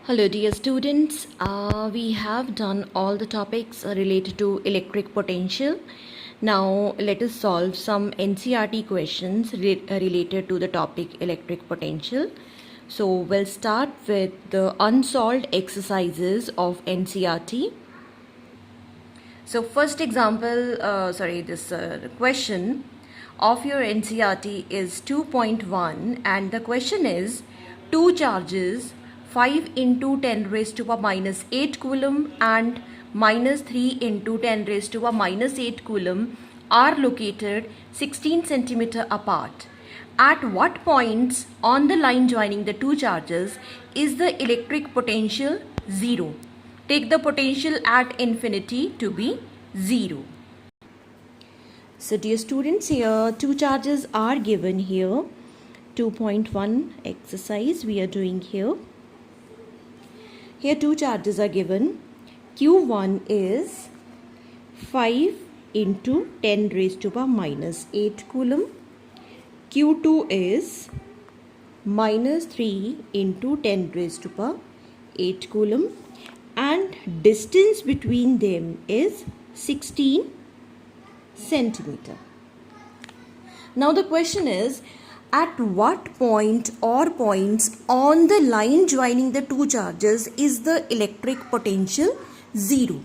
Hello dear students, we have done all the topics related to electric potential. Now let us solve some NCERT questions related to the topic electric potential. So we'll start with the unsolved exercises of NCERT. So first example, this question of your NCERT is 2.1 and the question is two charges 5 into 10 raised to a minus 8 coulomb and minus 3 into 10 raised to a minus 8 coulomb are located 16 centimeter apart. At what points on the line joining the two charges is the electric potential 0? Take the potential at infinity to be 0. So dear students, here two charges are given here. 2.1 exercise we are doing here. Here two charges are given. Q1 is 5 into 10 raised to the minus 8 coulomb. Q2 is minus 3 into 10 raised to the 8 coulomb. And distance between them is 16 centimeter. Now the question is, at what point or points on the line joining the two charges is the electric potential 0?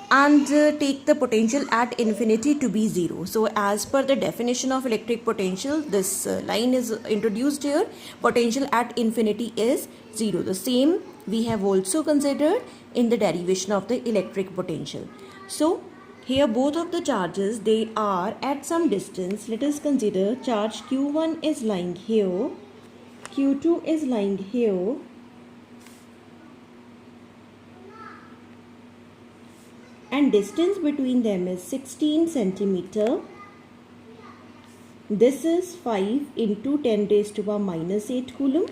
And take the potential at infinity to be 0. So as per the definition of electric potential, this line is introduced here. Potential at infinity is 0. The same we have also considered in the derivation of the electric potential. So here both of the charges, they are at some distance. Let us consider charge Q1 is lying here, Q2 is lying here, and distance between them is 16 centimeter. This is 5 into 10 raised to the minus 8 coulomb.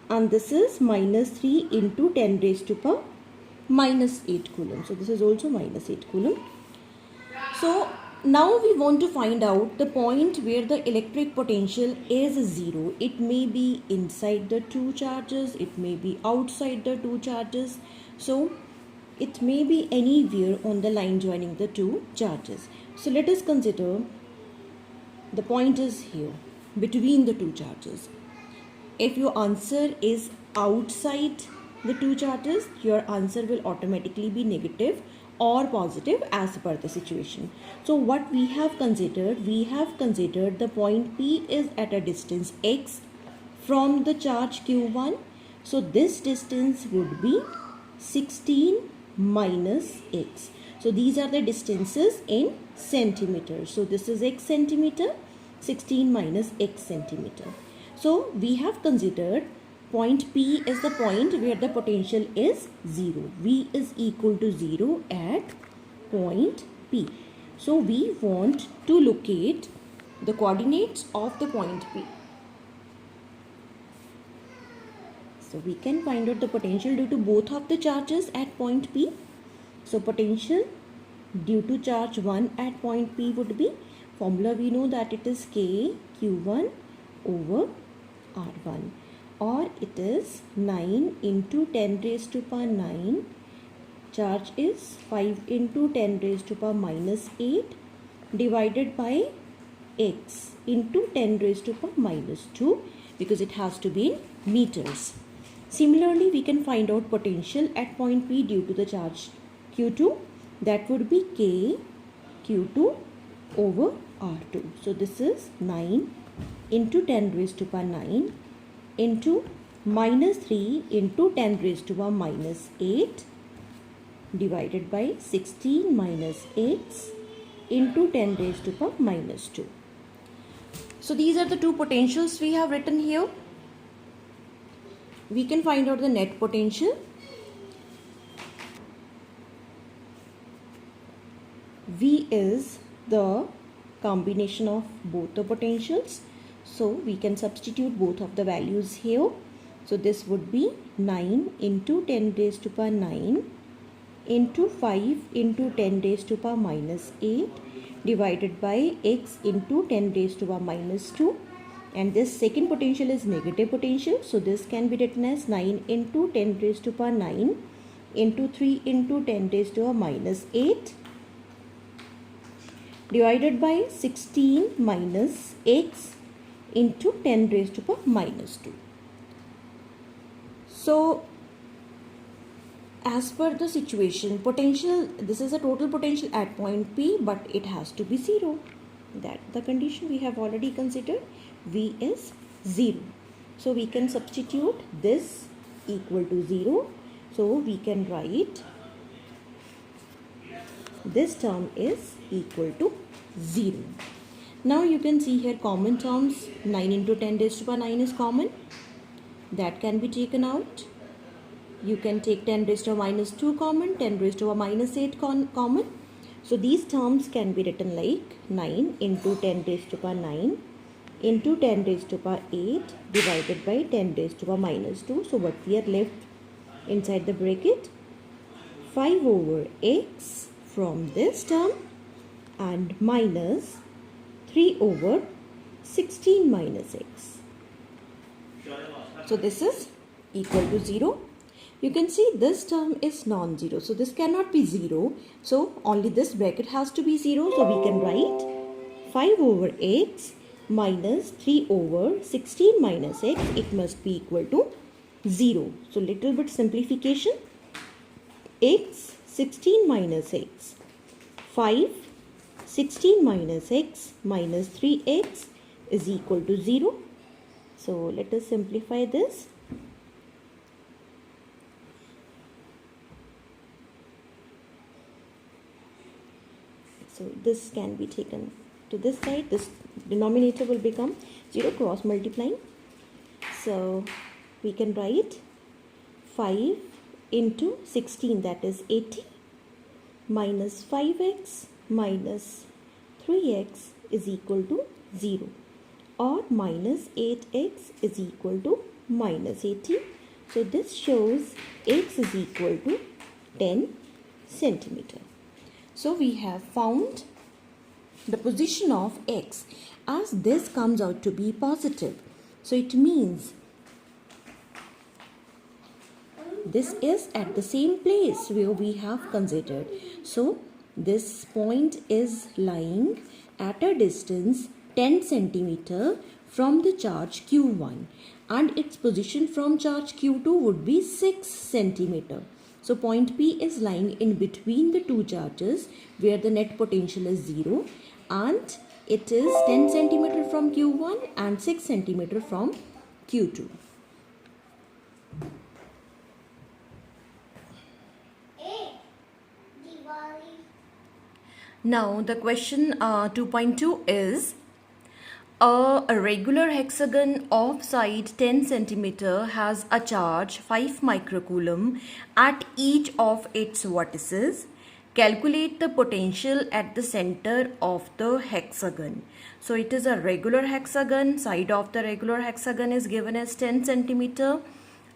And this is minus 3 into 10 raised to the minus 8 coulomb. So this is also minus 8 coulomb. So now we want to find out the point where the electric potential is 0. It may be inside the two charges, it may be outside the two charges. So it may be anywhere on the line joining the two charges. So let us consider the point is here between the two charges. If your answer is outside the two charges, your answer will automatically be negative or positive as per the situation. So what we have considered the point P is at a distance x from the charge Q1. So this distance would be 16 minus x. So these are the distances in centimeters. So this is x centimeter, 16 minus x centimeter. So we have considered point P is the point where the potential is 0. V is equal to 0 at point P. So we want to locate the coordinates of the point P. So we can find out the potential due to both of the charges at point P. So potential due to charge 1 at point P would be, formula we know that it is K Q1 over R1, or it is 9 into 10 raised to power 9. Charge is 5 into 10 raised to power minus 8 divided by x into 10 raised to power minus 2, because it has to be in meters. Similarly, we can find out potential at point P due to the charge Q2. That would be K Q2 over R2. So this is 9 into 10 raised to power 9 into minus 3 into 10 raised to power minus 8 divided by 16 minus x into 10 raised to power minus 2. So these are the two potentials we have written here. We can find out the net potential. V is the combination of both the potentials. So we can substitute both of the values here. So this would be 9 into 10 raised to power 9 into 5 into 10 raised to power minus 8 divided by x into 10 raised to power minus 2. and this second potential is negative potential. So this can be written as 9 into 10 raised to power 9 into 3 into 10 raised to power minus 8 divided by 16 minus x into 10 raised to power minus 2. So as per the situation, potential, this is a total potential at point P, but it has to be 0. That the condition we have already considered. V is 0. So we can substitute this equal to 0. So we can write this term is equal to 0. Now you can see here common terms. 9 into 10 raised to power 9 is common. That can be taken out. You can take 10 raised to power minus 2 common, 10 raised to power minus 8 common. So these terms can be written like 9 into 10 raised to power 9 into 10 raised to power 8 divided by 10 raised to power minus 2. So what we are left inside the bracket? 5 over x from this term and minus 3 over 16 minus x. So this is equal to 0. You can see this term is non-zero. So this cannot be 0. So only this bracket has to be 0. So we can write 5 over x minus 3 over 16 minus x. It must be equal to 0. So little bit simplification. X 16 minus x. 5 16 minus x minus 3x is equal to 0. So let us simplify this. So this can be taken to this side. This denominator will become 0 cross multiplying. So we can write 5 into 16, that is 80, minus 5x minus 3x is equal to 0, or minus 8x is equal to minus 80. So this shows x is equal to 10 centimeter. So we have found the position of x, as this comes out to be positive. So it means this is at the same place where we have considered. So this point is lying at a distance 10 centimeter from the charge q1, and its position from charge q2 would be 6 centimeter. So point P is lying in between the two charges where the net potential is 0, and it is 10 centimeter from q1 and 6 centimeter from q2. Now the question 2.2 is a regular hexagon of side 10 centimeter has a charge 5 microcoulomb at each of its vertices. Calculate the potential at the center of the hexagon. So it is a regular hexagon. Side of the regular hexagon is given as 10 centimeter.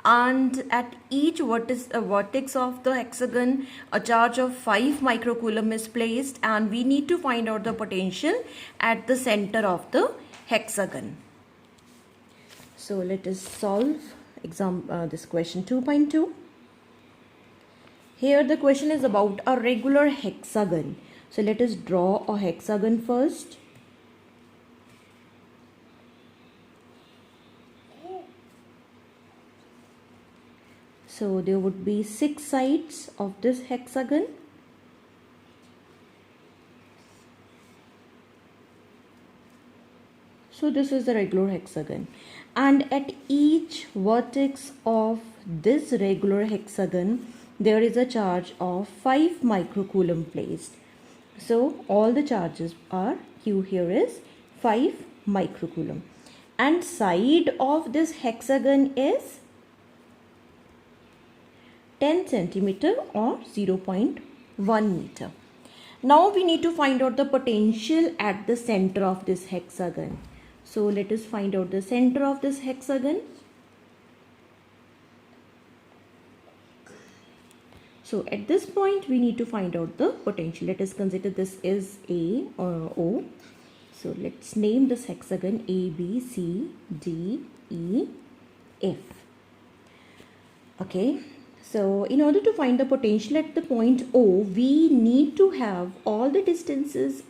And at each vertex of the hexagon, a charge of 5 microcoulomb is placed, and we need to find out the potential at the center of the hexagon. So let us solve this question 2.2. Here the question is about a regular hexagon. So let us draw a hexagon first. So there would be 6 sides of this hexagon. So this is the regular hexagon, and at each vertex of this regular hexagon there is a charge of 5 microcoulomb placed. So all the charges are, Q here is 5 microcoulomb, and side of this hexagon is 10 centimeter or 0.1 meter. Now we need to find out the potential at the center of this hexagon. So let us find out the center of this hexagon. So at this point we need to find out the potential. Let us consider this is A or O. So let's name this hexagon A, B, C, D, E, F. Okay, so in order to find the potential at the point O, we need to have all the distances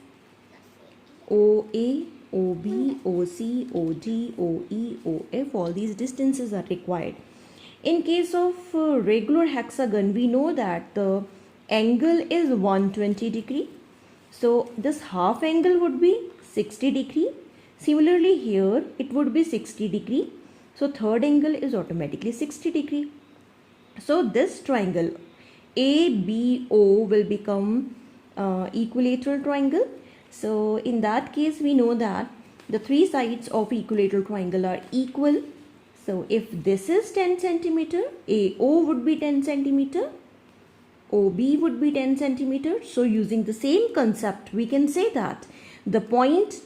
OA, OB, OC, OD, OE, OF, all these distances are required. In case of regular hexagon, we know that the angle is 120 degree. So this half angle would be 60 degree. Similarly here it would be 60 degree. So third angle is automatically 60 degree. So this triangle ABO will become equilateral triangle. So in that case we know that the three sides of equilateral triangle are equal. So if this is 10 centimeter, AO would be 10 centimeter, OB would be 10 centimeter. So using the same concept, we can say that the point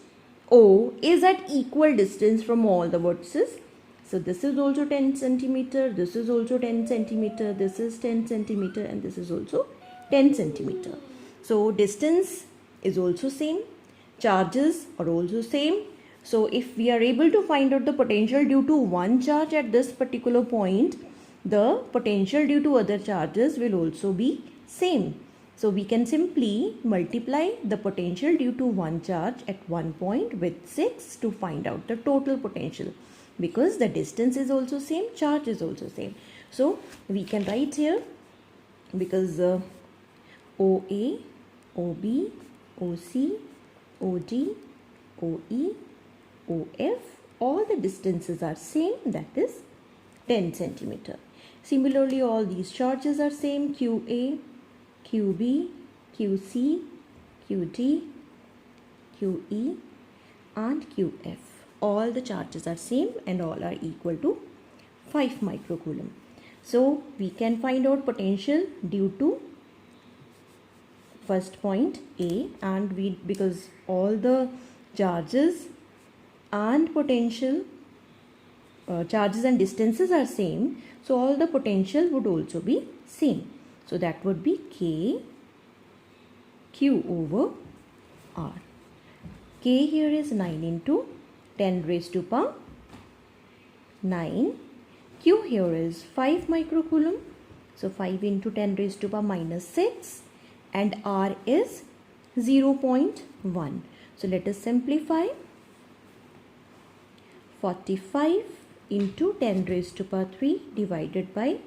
O is at equal distance from all the vertices. So this is also 10 centimeter, this is also 10 centimeter, this is 10 centimeter, and this is also 10 centimeter. So distance is also same, charges are also same. So if we are able to find out the potential due to one charge at this particular point, the potential due to other charges will also be same. So we can simply multiply the potential due to one charge at one point with 6 to find out the total potential, because the distance is also same, charge is also same. So we can write here, because OA, OB, OC, OD, OE, OF, all the distances are same, that is 10 centimeter. Similarly, all these charges are same, QA, QB, QC, QD, QE and QF. All the charges are same and all are equal to 5 microcoulomb. So we can find out potential due to first point A, and because all the charges and potential charges and distances are same, so all the potential would also be same. So that would be K Q over R. K here is 9 into 10 raised to power 9. Q here is 5 microcoulomb. So 5 into 10 raised to power minus 6. And R is 0.1. So let us simplify. 45 into 10 raised to power 3 divided by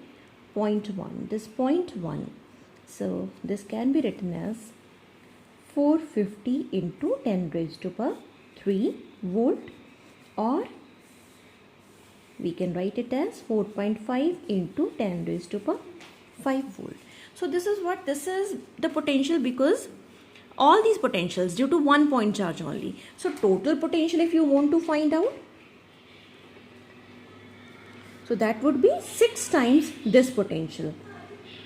0.1. This 0.1. So this can be written as 450 into 10 raised to power 3 volt, or we can write it as 4.5 into 10 raised to power 5 volt. So this is the potential, because all these potentials due to 1 point charge only. So total potential, if you want to find out, so that would be 6 times this potential,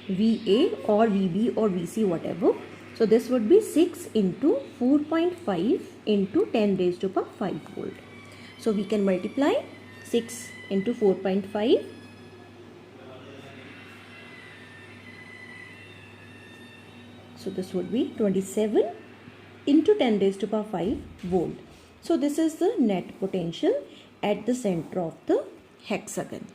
VA or VB or VC, whatever. So this would be 6 into 4.5 into 10 raised to power 5 volt. So we can multiply 6 into 4.5. So this would be 27 into 10 raised to power 5 volt. So this is the net potential at the center of the hexagon.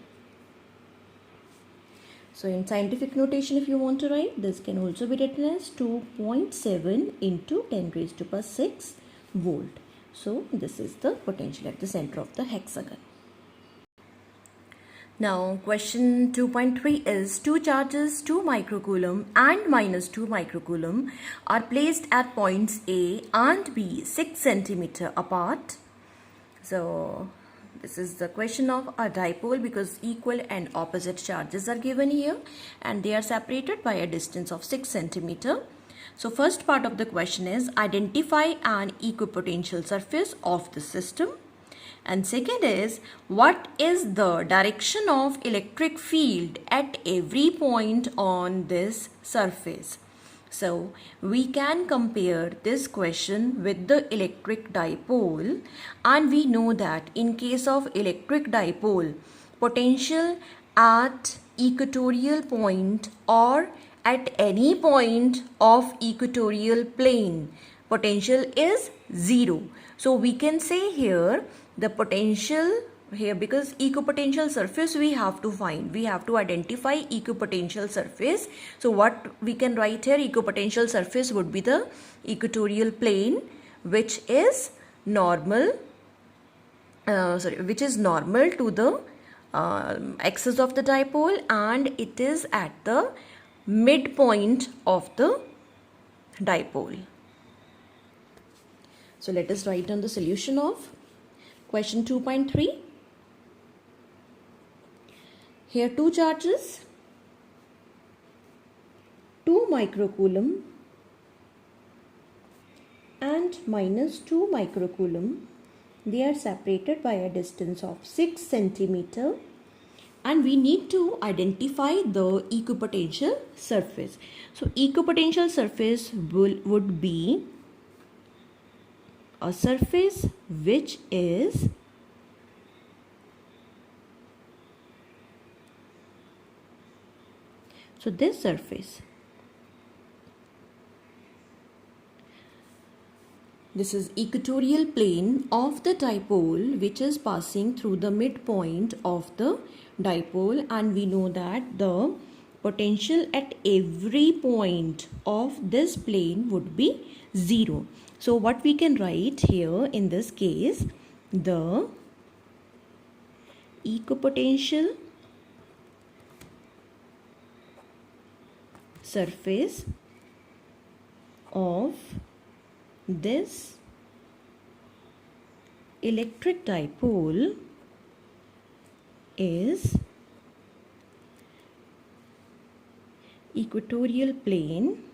So in scientific notation, if you want to write, this can also be written as 2.7 into 10 raised to power 6 volt. So this is the potential at the center of the hexagon. Now question 2.3 is two charges 2 microcoulomb and minus 2 microcoulomb are placed at points A and B 6 centimeter apart. So this is the question of a dipole, because equal and opposite charges are given here and they are separated by a distance of 6 centimeter. So first part of the question is identify an equipotential surface of the system. And second is, what is the direction of electric field at every point on this surface? So we can compare this question with the electric dipole, and we know that in case of electric dipole, potential at equatorial point or at any point of equatorial plane, potential is 0. So we can say here the potential here, because equipotential surface we have to find, we have to identify equipotential surface. So what we can write here, equipotential surface would be the equatorial plane which is normal which is normal to the axis of the dipole, and it is at the midpoint of the dipole. So let us write down the solution of question 2.3. Here two charges, 2 microcoulomb and minus 2 microcoulomb. They are separated by a distance of 6 centimeter, and we need to identify the equipotential surface. So equipotential surface would be a surface which is this surface. This is equatorial plane of the dipole which is passing through the midpoint of the dipole, and we know that the potential at every point of this plane would be 0. So what we can write here in this case, the equipotential surface of this electric dipole is equatorial plane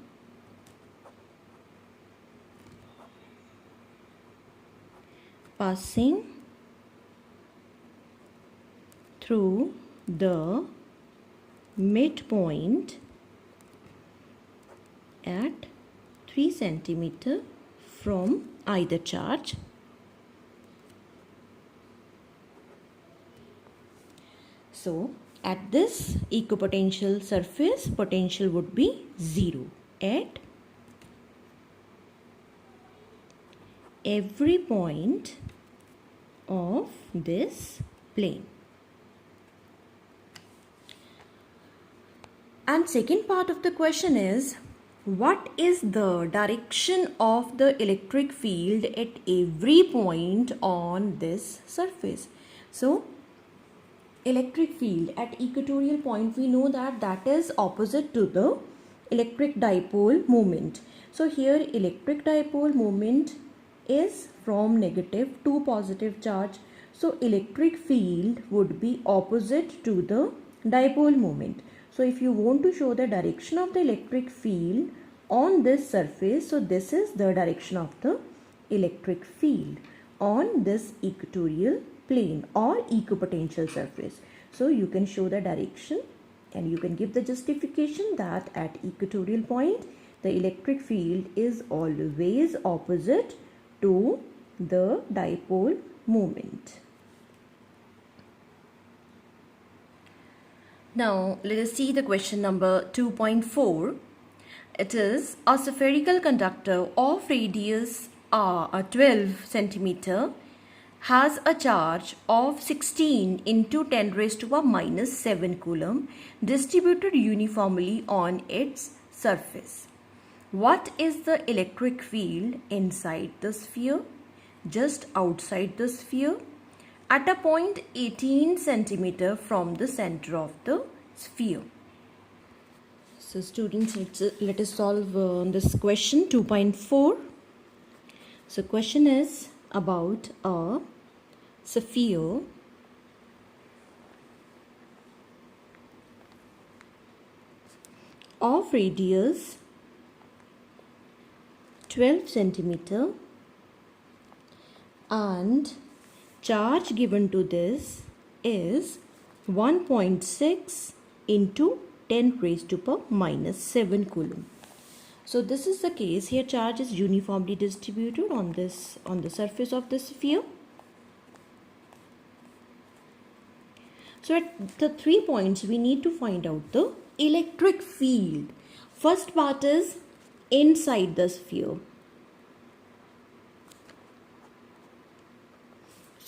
passing through the midpoint at 3 centimeter from either charge. So at this equipotential surface, potential would be 0 at every point of this plane. And second part of the question is, what is the direction of the electric field at every point on this surface? So electric field at equatorial point, we know that that is opposite to the electric dipole moment. So here electric dipole moment is from negative to positive charge. So electric field would be opposite to the dipole moment. So if you want to show the direction of the electric field on this surface, so this is the direction of the electric field on this equatorial plane or equipotential surface. So you can show the direction and you can give the justification that at equatorial point the electric field is always opposite to the dipole moment. Now let us see the question number 2.4. It is a spherical conductor of radius 12 centimeter has a charge of 16 into 10 raised to the minus 7 coulomb distributed uniformly on its surface. What is the electric field inside the sphere, just outside the sphere, at a point 18 centimeter from the center of the sphere? So students, let us solve this question 2.4. So question is about a sphere of radius 12 centimeter and charge given to this is 1.6 into 10 raised to the minus 7 coulomb. So this is the case. Here charge is uniformly distributed on the surface of the sphere. So at the 3 points we need to find out the electric field. First part is inside the sphere.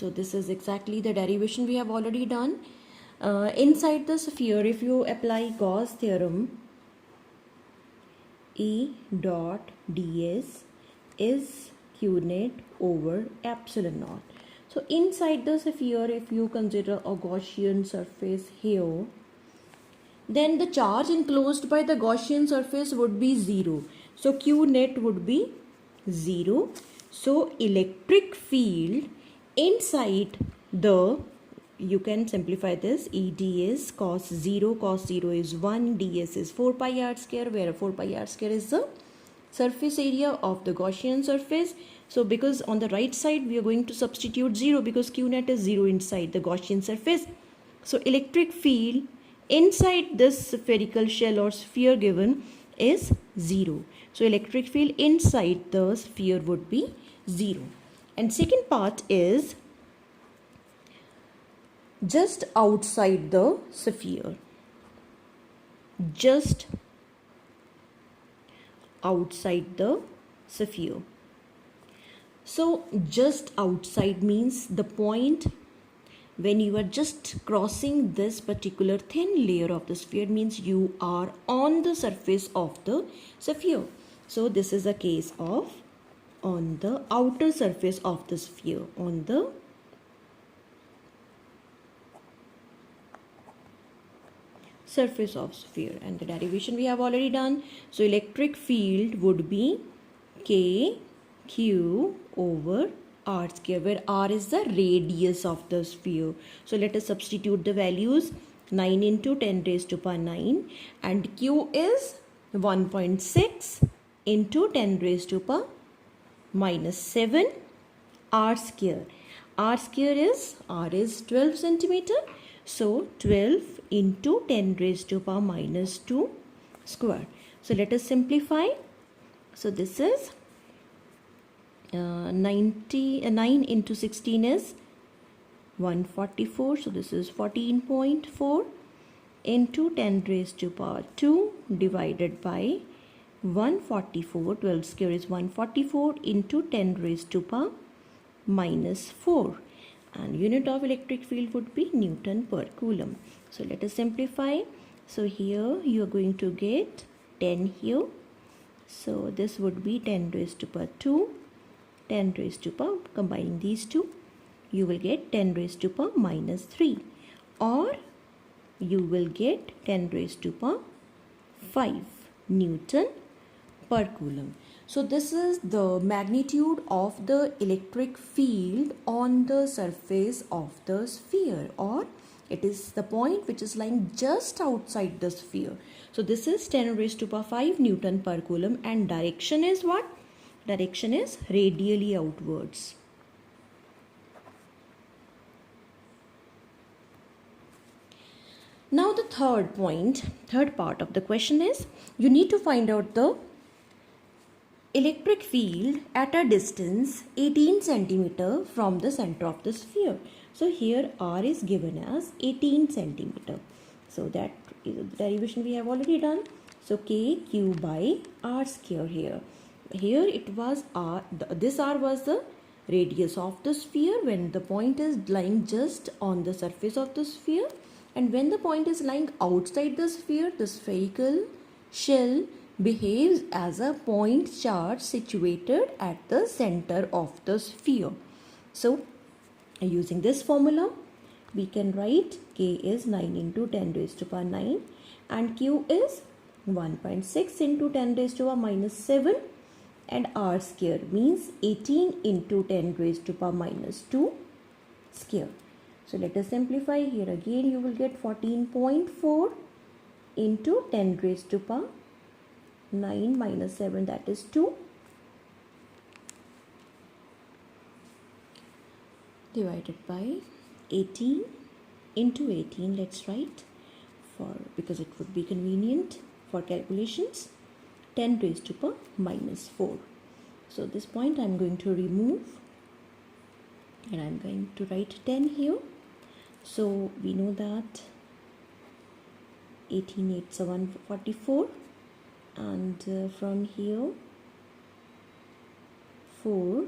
So this is exactly the derivation we have already done. Inside the sphere, if you apply Gauss theorem, E dot ds is q net over epsilon naught. So inside the sphere, if you consider a Gaussian surface here, then the charge enclosed by the Gaussian surface would be 0. So q net would be 0. So electric field inside the, you can simplify this, ed is cos 0 is 1, ds is 4 pi r square, where 4 pi r square is the surface area of the Gaussian surface. So because on the right side we are going to substitute 0 because q net is 0 inside the Gaussian surface. So electric field inside this spherical shell or sphere given is 0. So electric field inside the sphere would be 0. And second part is just outside the sphere. Just outside the sphere. So just outside means the point when you are just crossing this particular thin layer of the sphere, means you are on the surface of the sphere. So this is a case of on the outer surface of the sphere, on the surface of sphere. And the derivation we have already done. So electric field would be k q over r square, where r is the radius of the sphere. So let us substitute the values. 9 into 10 raised to power 9 and q is 1.6 into 10 raised to power minus 7 r square. R is 12 centimeter. So 12 into 10 raised to power minus 2 square. So let us simplify. So this is 9 into 16 is 144. So this is 14.4 into 10 raised to power 2 divided by 144. 12 square is 144 into 10 raised to power minus 4. And unit of electric field would be Newton per Coulomb. So let us simplify. So here you are going to get 10 here. So this would be 10 raised to power 2. 10 raised to power, combining these two, you will get 10 raised to power minus 3. Or you will get 10 raised to power 5 Newton per Coulomb. So this is the magnitude of the electric field on the surface of the sphere, or it is the point which is lying just outside the sphere. So this is 10 raised to power 5 Newton per Coulomb, and direction is what? Direction is radially outwards. Now the third part of the question is, you need to find out the electric field at a distance 18 centimeter from the center of the sphere. So here r is given as 18 centimeter. So that is the derivation we have already done. So k q by r square here. Here it was r, this r was the radius of the sphere when the point is lying just on the surface of the sphere, and when the point is lying outside the sphere, the spherical shell behaves as a point charge situated at the center of the sphere. So using this formula, we can write k is 9 into 10 raised to power 9 and q is 1.6 into 10 raised to power minus 7, and r square means 18 into 10 raised to power minus 2 square. So let us simplify. Here again you will get 14.4 into 10 raised to power 9 minus 7, that is 2, divided by 18 into 18. Let's write, for because it would be convenient for calculations, 10 raised to power minus 4. So this point I am going to remove and I am going to write 10 here. So we know that 18 8 so 144, and from here 4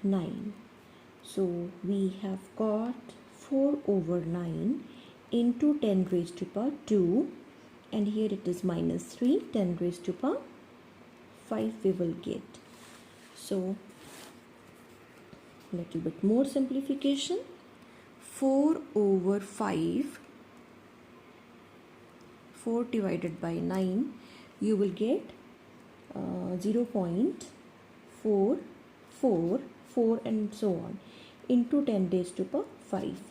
9. So we have got 4 over 9 into 10 raised to power 2, and here it is minus 3, 10 raised to power 5 we will get. So little bit more simplification. 4 over 5, 4 divided by 9, you will get 0.444 and so on into 10 raised to power 5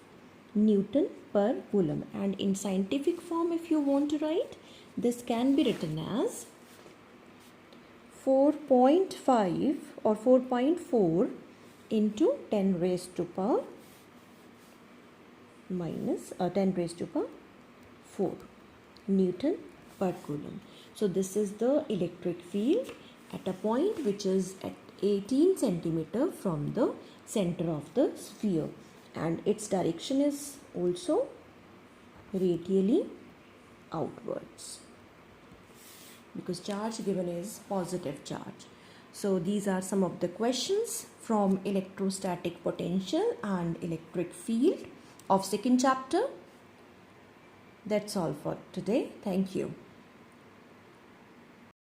Newton per Coulomb. And in scientific form, if you want to write, this can be written as 4.5 or 4.4 into 10 raised to power minus 10 raised to power 4 Newton per Coulomb. So this is the electric field at a point which is at 18 centimeter from the center of the sphere, and its direction is also radially outwards because charge given is positive charge. So these are some of the questions from electrostatic potential and electric field of second chapter. That's all for today. Thank you.